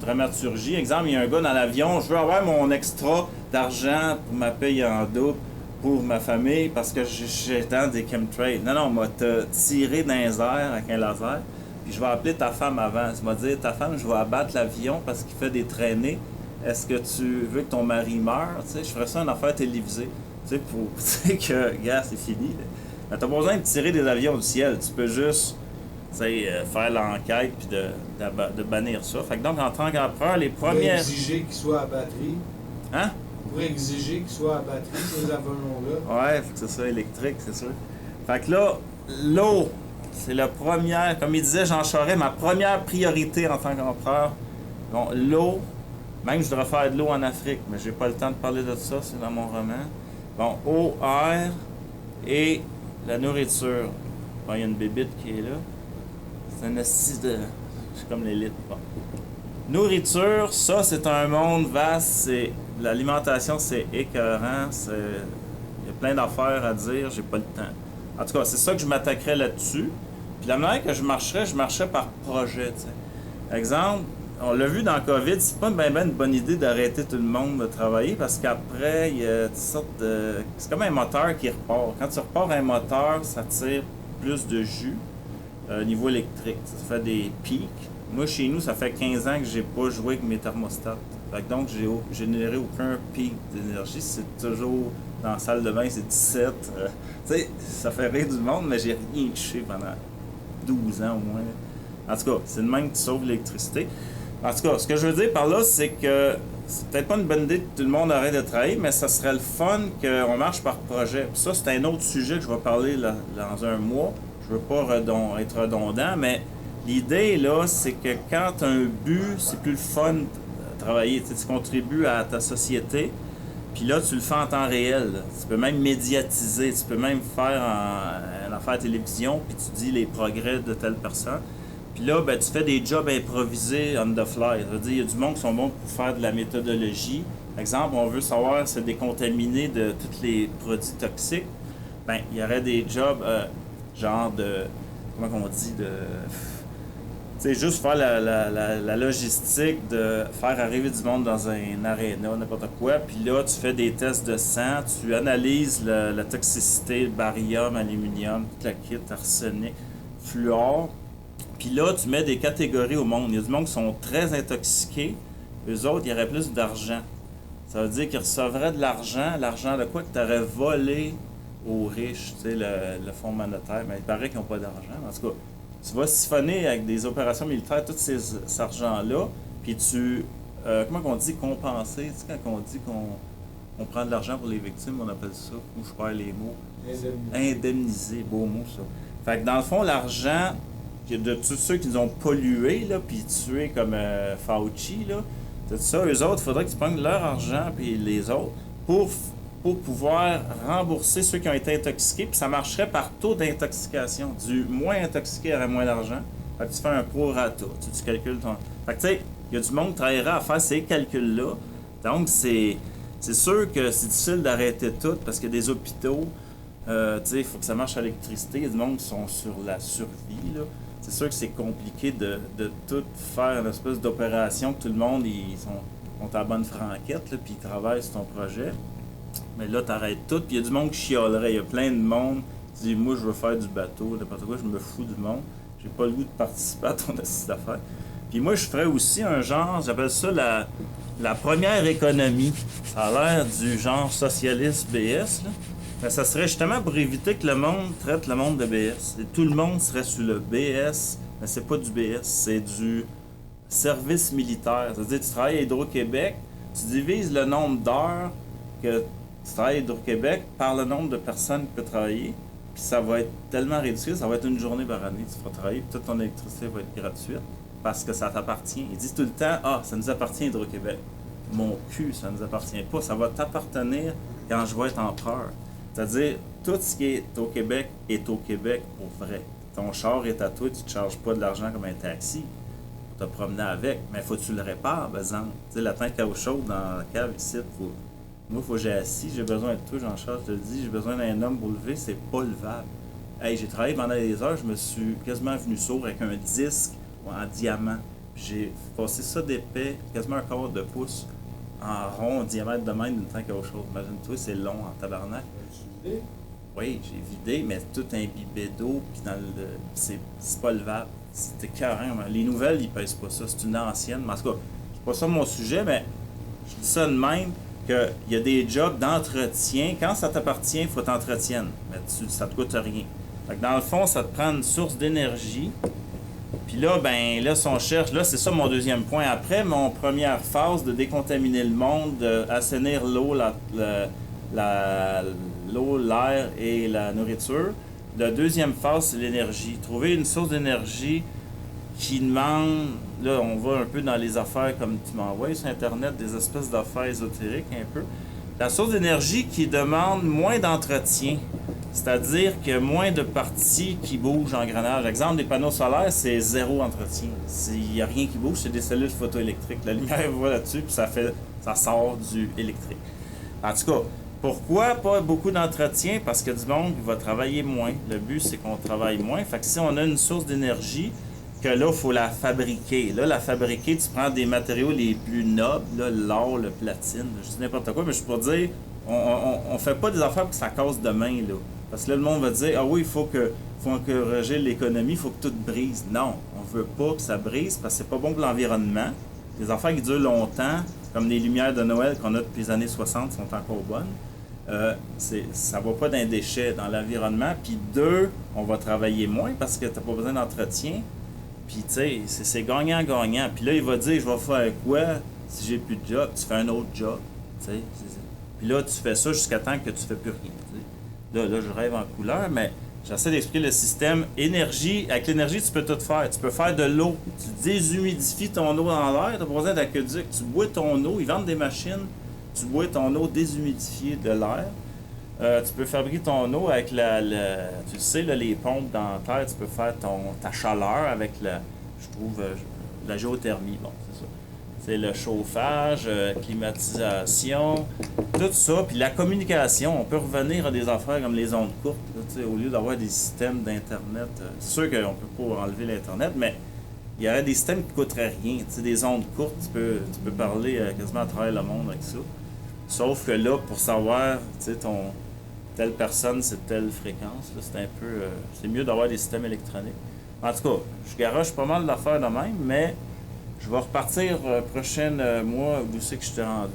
dramaturgie. Exemple, il y a un gars dans l'avion, je veux avoir mon extra d'argent pour ma paye en double pour ma famille parce que j'ai tant des chemtrails. Non, on m'a tiré dans les airs avec un laser. Puis je vais appeler ta femme avant. Tu m'as dit, ta femme, je vais abattre l'avion parce qu'il fait des traînées. Est-ce que tu veux que ton mari meure? Tu sais, je ferais ça une affaire télévisée. Tu sais, pour que, gars, c'est fini. Là. Mais t'as pas besoin de tirer des avions du ciel. Tu peux juste, tu sais, faire l'enquête puis de bannir ça. Fait que donc, en tant qu'empereur, les premières... On pourrait exiger qu'il soit à batterie. Hein? On pourrait exiger qu'il soit à batterie, ces avions-là. Ouais, faut que ce soit électrique, c'est sûr. Fait que là, l'eau... C'est la première, comme il disait Jean Charest, ma première priorité en tant qu'empereur. Bon, l'eau, même je devrais faire de l'eau en Afrique, mais j'ai pas le temps de parler de ça, c'est dans mon roman. Bon, eau, air et la nourriture. Bon, il y a une bébite qui est là. C'est un esti de... C'est comme l'élite. Bon. Nourriture, ça c'est un monde vaste, c'est... L'alimentation c'est écœurant, c'est... Il y a plein d'affaires à dire, j'ai pas le temps. En tout cas, c'est ça que je m'attaquerais là-dessus. Puis la manière que je marcherais par projet, tu sais. Exemple, on l'a vu dans le COVID, c'est pas une bonne idée d'arrêter tout le monde de travailler parce qu'après, il y a toutes sortes de... C'est comme un moteur qui repart. Quand tu repars un moteur, ça tire plus de jus au niveau électrique. Ça fait des pics. Moi, chez nous, ça fait 15 ans que j'ai pas joué avec mes thermostats. Fait que donc, j'ai généré aucun pic d'énergie. C'est toujours... Dans la salle de bain, c'est 17. Tu sais, ça fait rire du monde, mais j'ai rien touché pendant 12 ans au moins. En tout cas, c'est de même que tu sauves l'électricité. En tout cas, ce que je veux dire par là, c'est que c'est peut-être pas une bonne idée que tout le monde arrête de travailler, mais ça serait le fun qu'on marche par projet. Puis ça, c'est un autre sujet que je vais parler là, dans un mois. Je veux pas être redondant, mais l'idée, là, c'est que quand tu as un but, c'est plus le fun de travailler. Tu contribues à ta société. Puis là, tu le fais en temps réel. Là. Tu peux même médiatiser, tu peux même faire une affaire de télévision, puis tu dis les progrès de telle personne. Puis là, ben, tu fais des jobs improvisés on the fly. Ça veut dire, il y a du monde qui sont bons pour faire de la méthodologie. Par exemple, on veut savoir se décontaminer de tous les produits toxiques. Ben, il y aurait des jobs genre de... Comment on dit? Tu sais, juste faire la logistique de faire arriver du monde dans un aréna, n'importe quoi. Puis là, tu fais des tests de sang, tu analyses la toxicité, le barium, aluminium, toute la kit, arsenic, fluor. Puis là, tu mets des catégories au monde. Il y a du monde qui sont très intoxiqués. Eux autres, il y aurait plus d'argent. Ça veut dire qu'ils recevraient de l'argent. L'argent de quoi que tu aurais volé aux riches, tu sais, le fonds monétaire. Mais il paraît qu'ils n'ont pas d'argent. En tout cas, tu vas siphonner avec des opérations militaires tout cet argent-là, puis tu, comment on dit, compenser, tu sais, quand on dit qu'on prend de l'argent pour les victimes, on appelle ça, ou je perds les mots, indemniser, beau mot ça. Fait que dans le fond, l'argent de tous ceux qui nous ont pollués, là, puis tués comme Fauci, là, tout ça, eux autres, il faudrait qu'ils prennent leur argent, puis les autres, pour pouvoir rembourser ceux qui ont été intoxiqués, puis ça marcherait par taux d'intoxication. Du moins intoxiqué aurait moins d'argent. Fait que tu fais un prorata, tu calcules ton... Fait que tu sais, il y a du monde qui travaillera à faire ces calculs-là. Donc, c'est sûr que c'est difficile d'arrêter tout, parce qu'il y a des hôpitaux, tu sais, il faut que ça marche à l'électricité. Il y a du monde qui sont sur la survie, là. C'est sûr que c'est compliqué de tout faire une espèce d'opération, que tout le monde, ils sont à la bonne franquette, là, puis ils travaillent sur ton projet. Mais là, t'arrêtes tout, puis il y a du monde qui chialerait. Il y a plein de monde qui dit « Moi, je veux faire du bateau, n'importe quoi, je me fous du monde. J'ai pas le goût de participer à ton assise d'affaires. » Puis moi, je ferais aussi un genre, j'appelle ça la première économie. Ça a l'air du genre socialiste BS, là. Mais ça serait justement pour éviter que le monde traite le monde de BS. Et tout le monde serait sur le BS, mais c'est pas du BS, c'est du service militaire. C'est-à-dire, tu travailles à Hydro-Québec, tu divises le nombre d'heures que tu travailles à Hydro-Québec par le nombre de personnes qui peuvent travailler, puis ça va être tellement réduit, ça va être une journée par année. Tu feras travailler, puis toute ton électricité va être gratuite parce que ça t'appartient. Ils disent tout le temps, ah, ça nous appartient Hydro-Québec. Mon cul, ça nous appartient pas. Ça va t'appartenir quand je vais être empereur. C'est-à-dire, tout ce qui est au Québec est au Québec pour vrai. Ton char est à toi, tu ne te charges pas de l'argent comme un taxi pour te promener avec. Mais faut que tu le répares, par exemple. Tu sais, la tank à eau chaude dans la cave ici, moi, il faut que j'ai assis, j'ai besoin de toi, Jean-Charles, je te le dis, j'ai besoin d'un homme pour lever, c'est pas levable. Hey, j'ai travaillé pendant des heures, je me suis quasiment venu sourd avec un disque en diamant. J'ai passé ça d'épais, quasiment un quart de pouce, en rond, diamètre de même d'une tank à eau chaude. Imagine-toi, c'est long en tabarnak. As-tu vidé? Oui, j'ai vidé, mais tout imbibé d'eau, puis dans le. C'est pas levable. C'était carrément. Les nouvelles, ils pèsent pas ça. C'est une ancienne. Mais en tout cas, c'est pas ça mon sujet, mais je dis ça de même qu'il y a des jobs d'entretien. Quand ça t'appartient, il faut t'entretienne. Mais ça te coûte rien. Fait que dans le fond, ça te prend une source d'énergie. Puis là, ben là, si on cherche, là, c'est ça mon deuxième point. Après mon première phase de décontaminer le monde, d'assainir l'eau, l'eau, l'air et la nourriture. La deuxième phase, c'est l'énergie. Trouver une source d'énergie qui demande, là, on va un peu dans les affaires comme tu m'envoies sur Internet, des espèces d'affaires ésotériques un peu. La source d'énergie qui demande moins d'entretien, c'est-à-dire que moins de parties qui bougent en grenage. Exemple, des panneaux solaires, c'est zéro entretien. Il n'y a rien qui bouge, c'est des cellules photoélectriques. La lumière va là-dessus, puis ça sort du électrique. En tout cas, pourquoi pas beaucoup d'entretien? Parce que du monde va travailler moins. Le but, c'est qu'on travaille moins. Fait que si on a une source d'énergie, que là, il faut la fabriquer. Là, la fabriquer, tu prends des matériaux les plus nobles, là, l'or, le platine, je dis n'importe quoi, mais je suis pour dire, on fait pas des affaires pour que ça casse demain, là. Parce que là, le monde va dire, ah oui, il faut encourager l'économie, il faut que tout brise. Non, on veut pas que ça brise parce que c'est pas bon pour l'environnement. Les affaires qui durent longtemps, comme les lumières de Noël qu'on a depuis les années 60, sont encore bonnes. Ça va pas d'un déchet dans l'environnement. Puis deux, on va travailler moins parce que t'as pas besoin d'entretien. Puis tu sais, c'est gagnant-gagnant. Puis là, il va dire, je vais faire quoi si j'ai plus de job? Tu fais un autre job. Tu sais. Puis là, tu fais ça jusqu'à temps que tu fais plus rien. Là, je rêve en couleur, mais j'essaie d'expliquer le système énergie. Avec l'énergie, tu peux tout faire. Tu peux faire de l'eau. Tu déshumidifies ton eau dans l'air. Tu n'as pas besoin d'aqueduc. Tu bois ton eau. Ils vendent des machines. Tu bois ton eau déshumidifiée de l'air. Tu peux fabriquer ton eau avec tu sais, là, les pompes dans la terre. Tu peux faire ta chaleur avec la géothermie. Bon, c'est ça. C'est le chauffage, climatisation, tout ça. Puis la communication, on peut revenir à des affaires comme les ondes courtes. Là, au lieu d'avoir des systèmes d'Internet, c'est sûr qu'on ne peut pas enlever l'Internet, mais il y aurait des systèmes qui ne coûteraient rien. Des ondes courtes, tu peux parler quasiment à travers le monde avec ça. Sauf que là, pour savoir, telle personne, c'est telle fréquence, là, c'est un peu... c'est mieux d'avoir des systèmes électroniques. En tout cas, je garoche pas mal d'affaires de même, mais... Je vais repartir prochain mois où c'est que je t'ai rendu.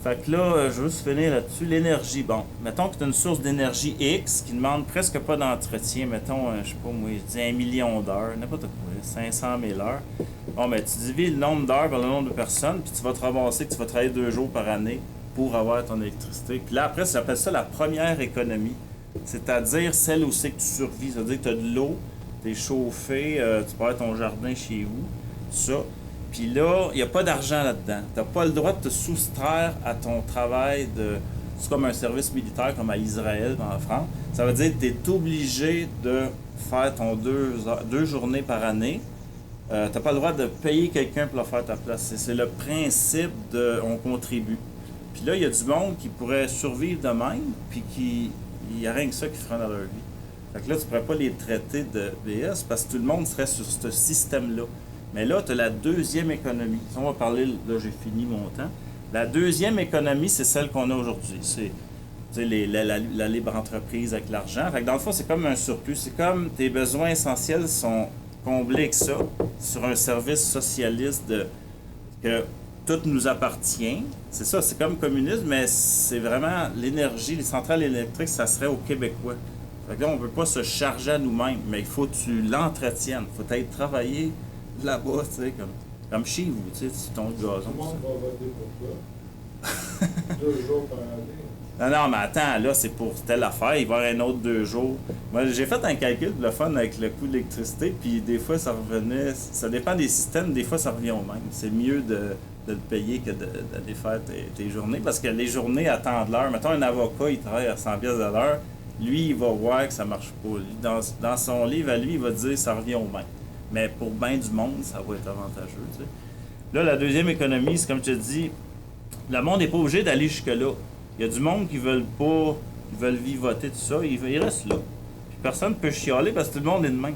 Fait que là, je veux juste finir là-dessus. L'énergie, bon, mettons que tu as une source d'énergie X qui ne demande presque pas d'entretien. Mettons, je sais pas moi, je dis 1 million d'heures, n'importe quoi, 500 000 heures. Bon, ben tu divises le nombre d'heures par le nombre de personnes, puis tu vas te ramasser que tu vas travailler 2 jours par année pour avoir ton électricité. Puis là, après, j'appelle ça la première économie. C'est-à-dire celle où c'est que tu survis. C'est-à-dire que tu as de l'eau, tu es chauffé, tu peux avoir ton jardin chez vous, ça. Puis là, il n'y a pas d'argent là-dedans. Tu n'as pas le droit de te soustraire à ton travail de... C'est comme un service militaire, comme à Israël, en France. Ça veut dire que tu es obligé de faire ton 2 journées par année. Tu n'as pas le droit de payer quelqu'un pour le faire à ta place. C'est le principe de... On contribue. Puis là, il y a du monde qui pourrait survivre de même, puis il n'y a rien que ça qui fera dans leur vie. Fait que là, tu ne pourrais pas les traiter de BS, parce que tout le monde serait sur ce système-là. Mais là, tu as la deuxième économie. Si on va parler, là, j'ai fini mon temps. La deuxième économie, c'est celle qu'on a aujourd'hui. C'est la libre entreprise avec l'argent. Fait que dans le fond, c'est comme un surplus. C'est comme tes besoins essentiels sont comblés avec ça, sur un service socialiste que tout nous appartient. C'est ça, c'est comme communisme, mais c'est vraiment l'énergie, les centrales électriques, ça serait aux Québécois. Fait que là, on ne peut pas se charger à nous-mêmes, mais il faut que tu l'entretiennes. Il faut être travaillé là-bas, tu sais, comme Comme chez vous, tu sais, tu tombes le Tout gazon. le monde va voter pour toi. 2 jours par année. Non, mais attends, là, c'est pour telle affaire, il va y avoir un autre 2 jours. Moi, j'ai fait un calcul de le fun avec le coût de l'électricité, puis des fois, ça revenait. Ça dépend des systèmes, des fois, ça revient au même. C'est mieux de le payer que d'aller faire tes journées, parce que les journées à temps de l'heure, mettons un avocat, il travaille à 100$ de l'heure, lui, il va voir que ça marche pas. Lui, dans son livre, à lui, il va dire que ça revient au même. Mais pour bien du monde, ça va être avantageux, tu sais. Là, la deuxième économie, c'est comme je te dis, le monde n'est pas obligé d'aller jusque-là. Il y a du monde qui veulent pas, qui veulent vivoter, tout ça, ils restent là. Puis personne ne peut chialer parce que tout le monde est de même.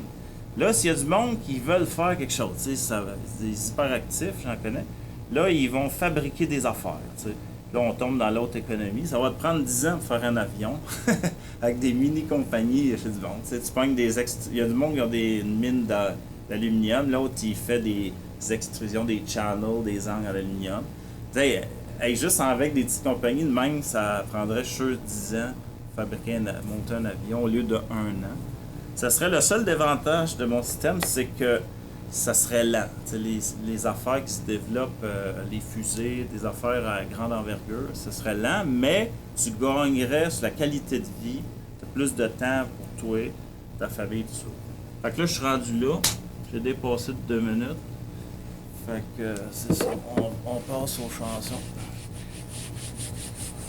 Là, s'il y a du monde qui veulent faire quelque chose, tu sais, des hyperactifs, j'en connais, là, ils vont fabriquer des affaires, tu sais. Là, on tombe dans l'autre économie. Ça va te prendre 10 ans pour faire un avion avec des mini-compagnies chez du monde. Tu sais, tu pognes des il y a du monde qui a des mines d'aluminium. L'autre, il fait des extrusions, des channels, des angles en aluminium. Tu sais, juste avec des petites compagnies de même, ça prendrait, je suis sûr, 10 ans pour fabriquer, monter un avion au lieu de 1 an. Ça serait le seul désavantage de mon système, c'est que ça serait lent. Les affaires qui se développent, les fusées, des affaires à grande envergure, ça serait lent, mais tu gagnerais sur la qualité de vie, tu as plus de temps pour toi, ta famille, tout ça. Fait que là, je suis rendu là, j'ai dépassé de 2 minutes. Fait que c'est ça, on passe aux chansons.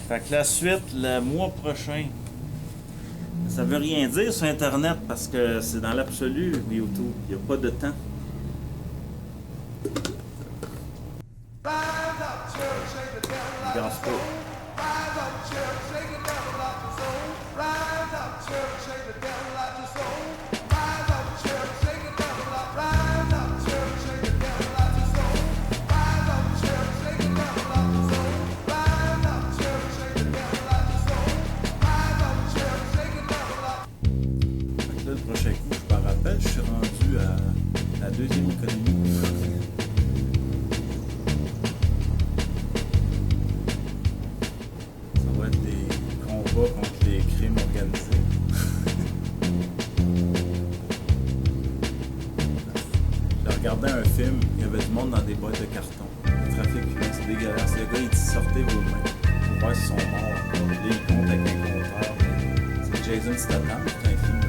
Fait que la suite, le mois prochain, ça veut rien dire sur Internet parce que c'est dans l'absolu, YouTube, il n'y a pas de temps. Gasse pas. Fait que là, le prochain coup, je me rappelle, je suis rendu à la deuxième économie. Ça va être des combats contre les crimes organisés. J'ai regardé un film, il y avait du monde dans des boîtes de carton. Le trafic humain, c'est dégueulasse. Le gars, il dit sortez vos mains pour voir s'ils sont morts. Là, il compte avec un compteur. C'est Jason Statham, c'est un film.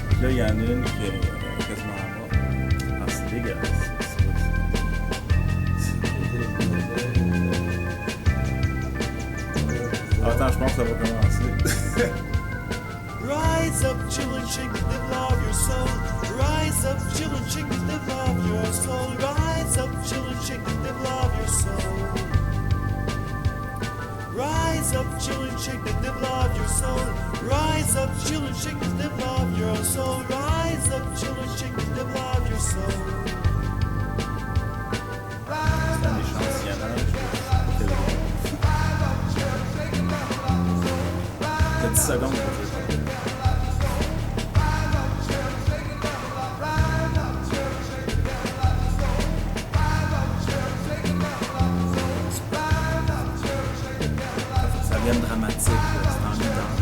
Puis là, il y en a une qui est quasiment morte. Ah, c'est dégueulasse. Attends, je pense que ça va commencer. Rise up, children, shake the devil of your soul. Rise up, children, shake the devil of your soul. Rise up, children, shake the devil of your soul. Rise up, children, shake the devil of your soul. Rise up, children, shake the devil of your soul. Rise up, children, shake the devil of your soul. C'est un échantillonnage. T'as 10 secondes pour dire ça. Ça devient dramatique, là. C'est en mi-temps.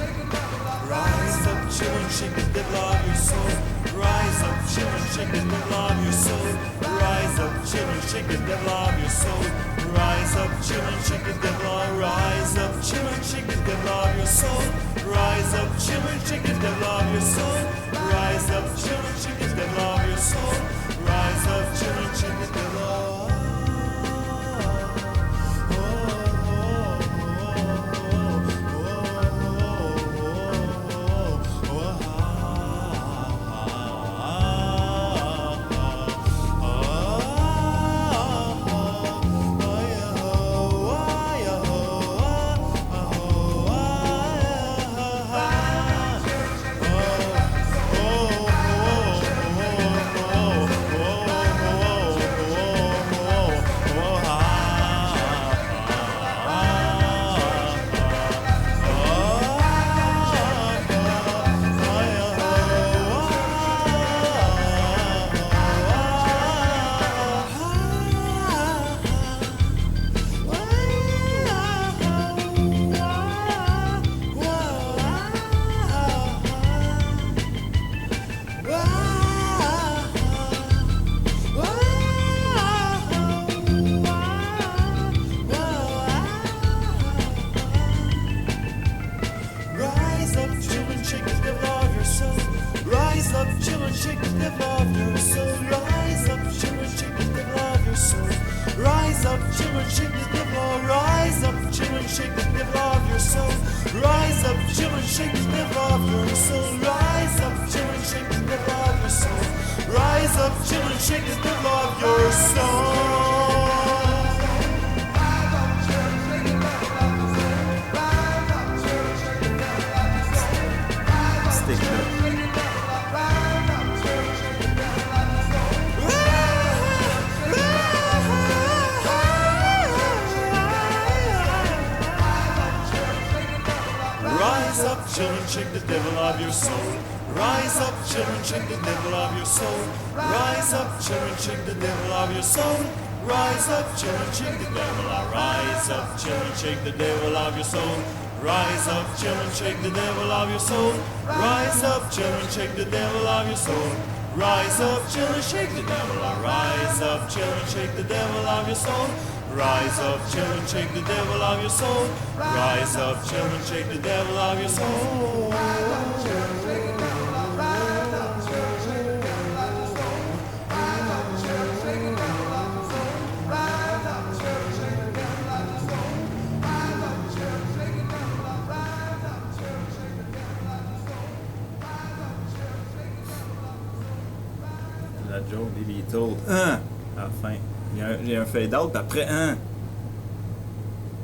Rise up, children, shake the devil of your soul. Rise up, children, shake the devil of your soul. Rise up, children, shake the devil of your soul. Rise up, children, shake the devil. Rise up, children, shake the devil of your soul. Rise up, children, shake the devil of your soul. Rise up, children, shake the devil of your soul. Rise up, children, shake the devil. children, shake the devil. Rise up, children, shake the devil of your soul. Rise up, children, shake the devil of your soul. Rise up, children, shake the devil of your soul. Rise up, children, shake the devil of your soul. Stick là. Rise up, children, shake the devil of your soul. Rise up, children, shake the devil of your soul. Rise up, children, shake the devil of your soul. Rise up, children, shake the devil. Rise up, children, shake the devil of your soul. Rise up, children, shake the devil of your soul. Rise up, children, shake the devil of your soul. Rise up, children, shake the devil. Rise up, children, shake the devil of your soul. Rise up, children, shake the devil of your soul. Rise up, children, shake the devil of your soul. La joke des Beatles. À la fin. Il y a un fade-out, puis après,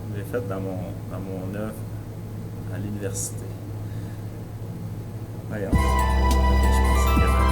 je l'ai fait dans mon œuvre à l'université. Voyons. Je pense qu'il y avait...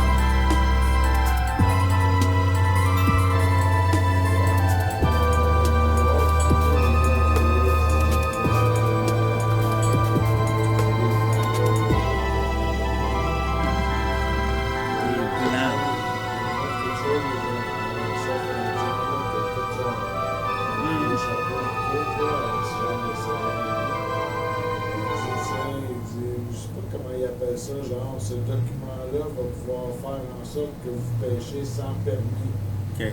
Ça, genre, ce document-là va pouvoir faire en sorte que vous pêchez sans permis. OK.